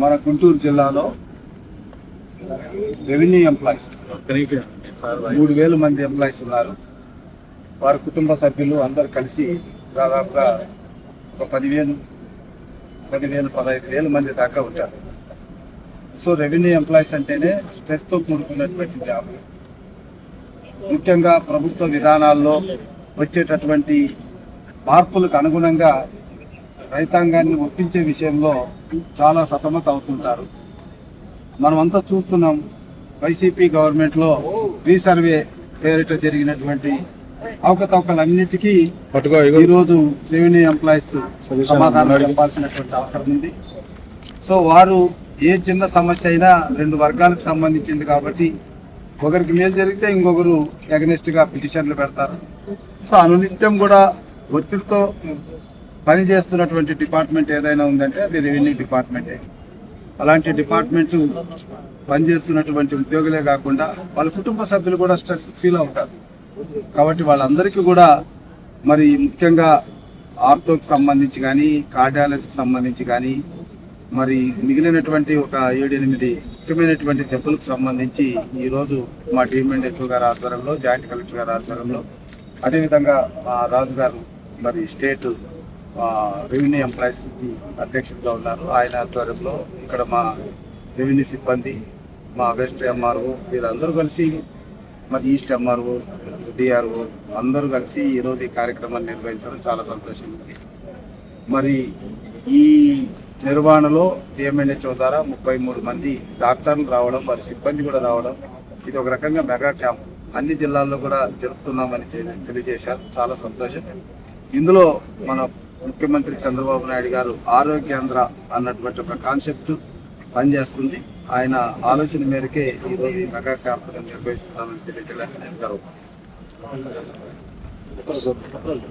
మన గుంటూరు జిల్లాలో revenue employees 3,000 మంది ఎంప్లాయీస్ ఉన్నారు. వారి కుటుంబ సభ్యులు అందరు కలిసి దాదాపుగా ఒక 15,000 మంది దాకా ఉంటారు. సో రెవెన్యూ ఎంప్లాయీస్ అంటేనే స్ట్రెస్తో కూడుకున్నటువంటి జాబ్. ముఖ్యంగా ప్రభుత్వ విధానాల్లో వచ్చేటటువంటి మార్పులకు అనుగుణంగా రైతాంగాన్ని ఒప్పించే విషయంలో చాలా సతమతం అవుతుంటారు. మనమంతా చూస్తున్నాం. వైసీపీ గవర్నమెంట్లో రీసర్వే పేరిట జరిగినటువంటి అవకతవకలన్నిటికీ ఈరోజు రెవెన్యూ ఎంప్లాయీస్ సమాధానం చెప్పాల్సినటువంటి అవసరం ఉంది. సో వారు ఏ చిన్న సమస్య అయినా 2 వర్గాలకు సంబంధించింది కాబట్టి ఒకరికి మేలు జరిగితే ఇంకొకరు అగెనిస్ట్గా పిటిషన్లు పెడతారు. సో అనునిత్యం కూడా ఒత్తిడితో పనిచేస్తున్నటువంటి డిపార్ట్మెంట్ ఏదైనా ఉందంటే అది రెవెన్యూ డిపార్ట్మెంటే. అలాంటి డిపార్ట్మెంటు పనిచేస్తున్నటువంటి ఉద్యోగులే కాకుండా వాళ్ళ కుటుంబ సభ్యులు కూడా స్ట్రెస్ ఫీల్ అవుతారు. కాబట్టి వాళ్ళందరికీ కూడా మరి ముఖ్యంగా ఆర్థోకి సంబంధించి కానీ కార్డియాలజీకి సంబంధించి కానీ మరి మిగిలినటువంటి ఒక 7-8 ముఖ్యమైనటువంటి జబ్బులకు సంబంధించి ఈరోజు మా డిఎంఎన్హెచ్ఓ గారి ఆధ్వర్యంలో, జాయింట్ కలెక్టర్ గారి ఆధ్వర్యంలో, అదేవిధంగా మా రాజు గారు మరి స్టేట్ రెవెన్యూ ఎంప్లాయీస్ అధ్యక్షుడిగా ఉన్నారు. ఆయన ఆధ్వర్యంలో ఇక్కడ మా రెవెన్యూ సిబ్బంది, మా వెస్ట్ ఎంఆర్ఓ వీరందరూ కలిసి మరి ఈస్ట్ ఎంఆర్ఓ, డిఆర్ఓ అందరూ కలిసి ఈరోజు ఈ కార్యక్రమాన్ని నిర్వహించడం చాలా సంతోషంగా ఉంది. మరి ఈ నిర్వహణలో డిఎంఎన్హెచ్ఓ ద్వారా 33 మంది డాక్టర్లు రావడం, వారి సిబ్బంది కూడా రావడం, ఇది ఒక రకంగా మెగా క్యాంప్ అన్ని జిల్లాల్లో కూడా జరుపుతున్నామని తెలియజేశారు. చాలా సంతోషం. ఇందులో మన ముఖ్యమంత్రి చంద్రబాబు నాయుడు గారు ఆరోగ్యాంధ్ర అన్నటువంటి ఒక కాన్సెప్ట్ పనిచేస్తుంది. ఆయన ఆలోచన మేరకే ఈరోజు ఈ మెగా క్యాంప్ నిర్వహిస్తున్నామని తెలియజేయడానికి నేను గర్వపడుతున్నాను.